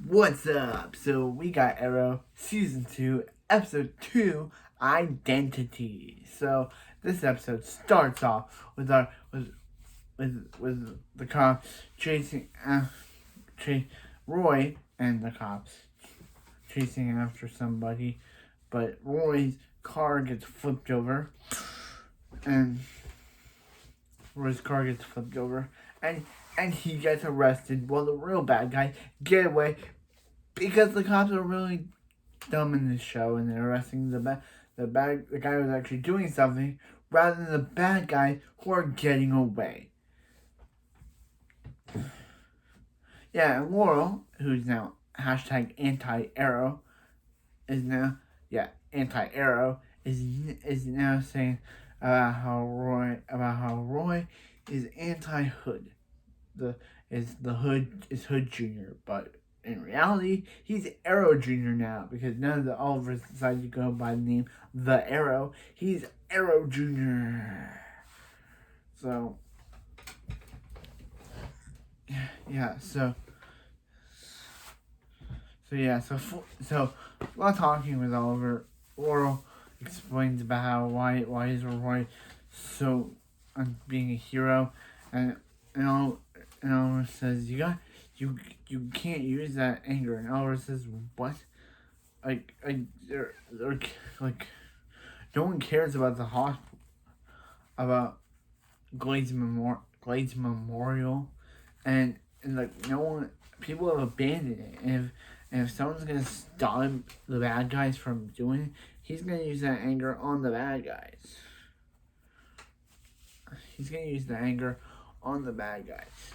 What's up? So we got Arrow Season 2, Episode 2, Identity. So this episode starts off with the cops chasing Roy and the cops chasing after somebody, but Roy's car gets flipped over, and and he gets arrested while the real bad guy get away because the cops are really dumb in this show and they're arresting the guy who's actually doing something rather than the bad guy who are getting away. Yeah, and Laurel, who's now hashtag anti-Arrow, is now saying about how Roy is anti-Hood. Hood Jr., but in reality, he's Arrow Jr. now because none of the Olivers decided to go by the name The Arrow. He's Arrow Jr. So a lot of talking with Oliver. Laurel explains about why is Roy so being a hero, and Oliver says you can't use that anger, and Oliver says what? Like no one cares about the hospital, about Glades Memorial, and like no one, people have abandoned it, and if someone's gonna stop the bad guys from doing it, he's gonna use that anger on the bad guys.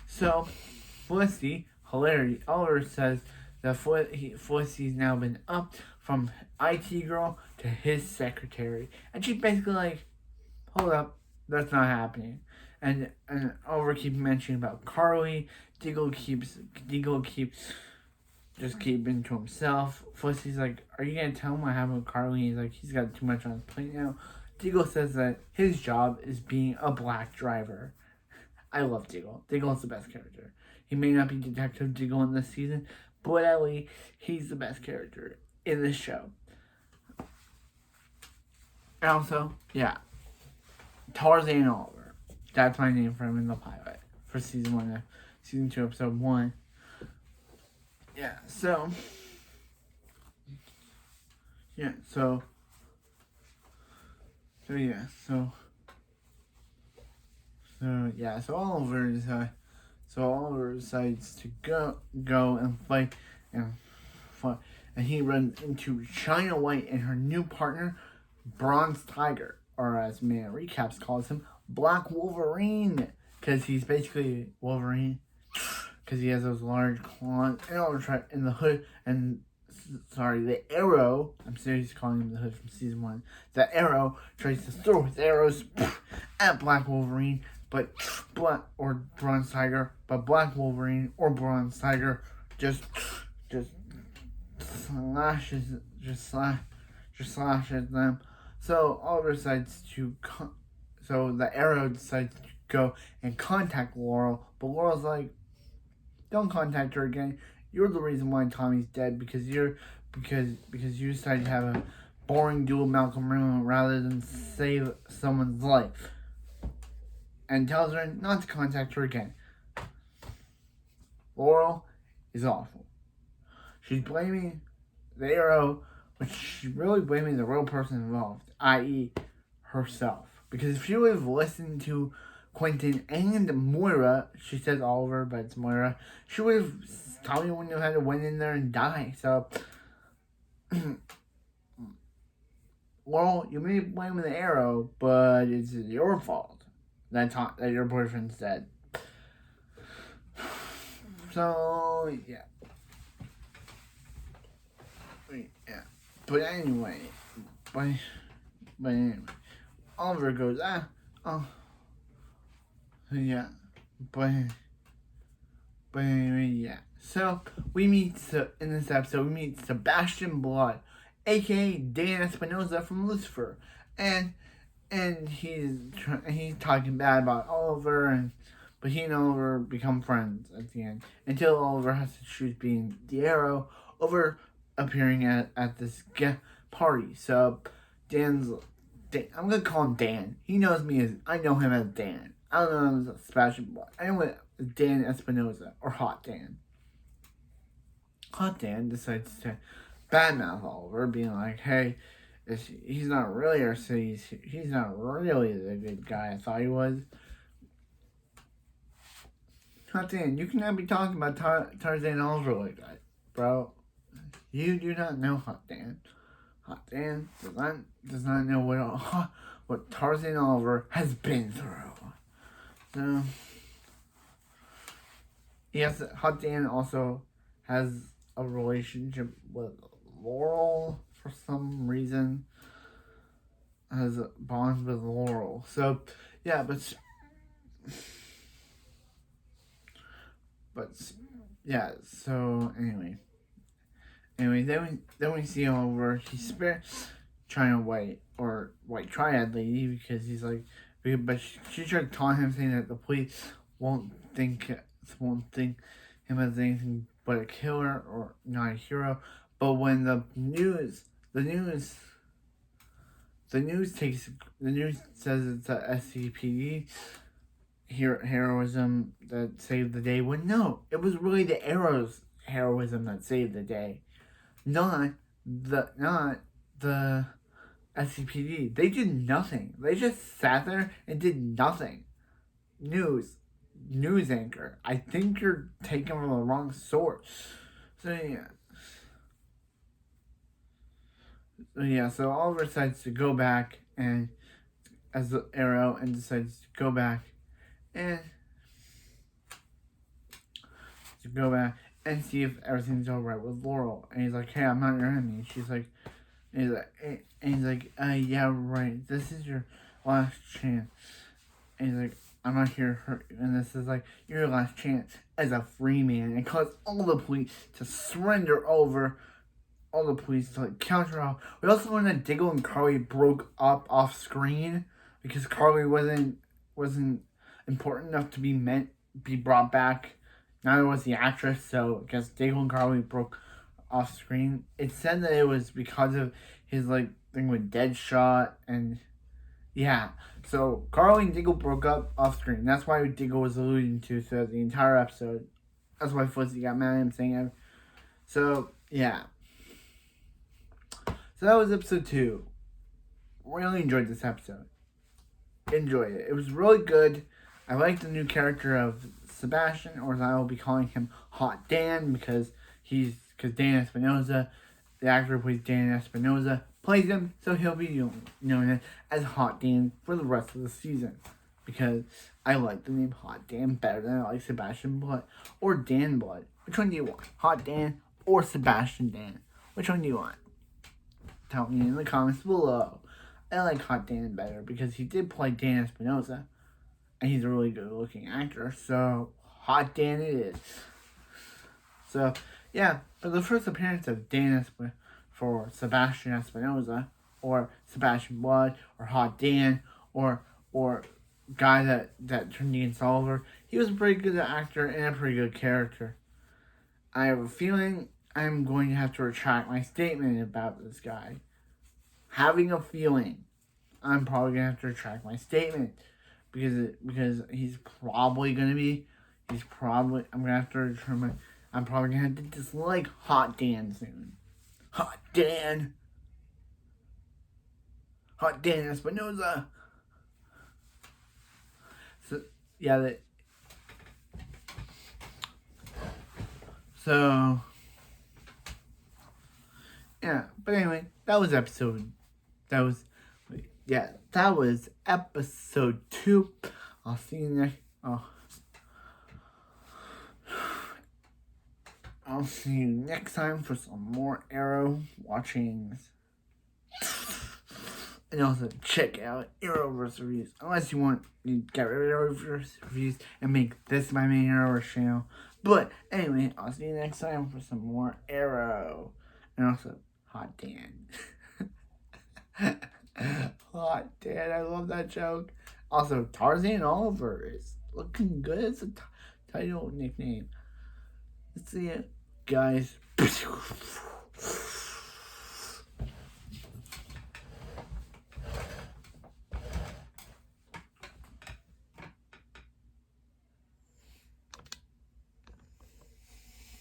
So Felicity, hilarious. Oliver says that Felicity's now been upped from IT girl to his secretary, and she's basically like, hold up, that's not happening. And Oliver keeps mentioning about Carly. Diggle keeps just keeping to himself. Felicity's like, are you gonna tell him what happened with Carly? He's like, he's got too much on his plate now. Diggle says that his job is being a black driver. I love Diggle. Diggle's the best character. He may not be Detective Diggle in this season, but at least he's the best character in this show. And also, Tarzan Oliver. That's my name for him in the pilot for season 2, episode 1. So Oliver decides to go and fight, and he runs into China White and her new partner, Bronze Tiger, or as Man Recaps calls him, Black Wolverine, because he's basically Wolverine, because he has those large claws, and the hood, the Arrow, I'm seriously calling him the Hood from season 1, the Arrow tries to throw his arrows at Black Wolverine, but Bronze Tiger, but Black Wolverine or Bronze Tiger just slashes them. So Oliver decides so the Arrow decides to go and contact Laurel, but Laurel's like, don't contact her again. You're the reason why Tommy's dead because you decided to have a boring duel Malcolm Merlin rather than save someone's life. And tells her not to contact her again. Laurel is awful. She's blaming the Arrow, but she's really blaming the real person involved, i.e. herself. Because if she would have listened to Quentin and Moira, she says Oliver, but it's Moira, she would have, Tommy wouldn't have had to went in there and die. So, Laurel, you may blame the Arrow, but it's your fault that your boyfriend's dead. So, But anyway, Oliver goes, So in this episode, we meet Sebastian Blood, aka Dan Espinosa from Lucifer, and he's talking bad about Oliver, but he and Oliver become friends at the end until Oliver has to choose being the Arrow over appearing at this party. So I'm gonna call him Dan. He knows me as I know him as Dan. I don't know him as Sebastian Blood. I know him as Dan Espinosa or Hot Dan. Hot Dan decides to badmouth Oliver, being like, "Hey, he's not really our city. He's not really the good guy I thought he was." Hot Dan, you cannot be talking about Tarzan and Oliver like that, bro. You do not know Hot Dan. Hot Dan does not know what Tarzan Oliver has been through. So yes, Hot Dan also has a relationship with Laurel for some reason. Has a bond with Laurel. So yeah, but yeah. So anyway, then we see Oliver. He's trying to white triad lady because he's like, but she tried taunting him saying that the police won't think him as anything but a killer or not a hero. But when the news says it's a SCPD heroism that saved the day, when no, it was really the Arrow's heroism that saved the day, not the SCPD. They did nothing. They just sat there and did nothing. News anchor. I think you're taking from the wrong source. So yeah. So Oliver decides to go back and as the Arrow and decides to go back and see if everything's alright with Laurel. And he's like, "Hey, I'm not your enemy." And she's like, "Yeah, right. This is your last chance." And he's like, "I'm not here to hurt you." And this is like your last chance as a free man. And caused all the police to surrender over. All the police to like counter off. We also learned that Diggle and Carly broke up off screen because Carly wasn't important enough to be brought back. Neither was the actress, so I guess Diggle and Carly broke off screen. It said that it was because of his like thing with Deadshot and yeah. So Carly and Diggle broke up off screen. That's why Diggle was alluding to throughout the entire episode. That's why Fuzzy got mad at him saying it. So yeah. So that was episode 2. Really enjoyed this episode. Enjoyed it. It was really good. I like the new character of Sebastian, or as I will be calling him, Hot Dan, because Dan Espinosa, the actor who plays Dan Espinosa, plays him, so he'll be known as Hot Dan for the rest of the season. Because I like the name Hot Dan better than I like Sebastian Blood or Dan Blood. Which one do you want? Hot Dan or Sebastian Dan? Which one do you want? Tell me in the comments below. I like Hot Dan better because he did play Dan Espinosa. And he's a really good looking actor. So, Hot Dan it is. So, yeah. For the first appearance of for Sebastian Espinosa, or Sebastian Blood, or Hot Dan, or guy that turned against Oliver, he was a pretty good actor and a pretty good character. I have a feeling I'm going to have to retract my statement about this guy. Having a feeling I'm probably going to have to retract my statement because he's probably going to be, I'm going to have to determine, I'm probably going to have to dislike Hot Dan soon. Hot Dan Espinosa. So, yeah, yeah, but anyway, that was episode 2. I'll see you next. I'll see you next time for some more Arrow watchings. And also check out Arrowverse reviews. Unless you want me to get rid of Arrowverse reviews and make this my main Arrowverse channel. But anyway, I'll see you next time for some more Arrow. And also Hot Dan. Hot Dan, I love that joke. Also, Tarzan Oliver is looking good as a title nickname. Let's see it, guys.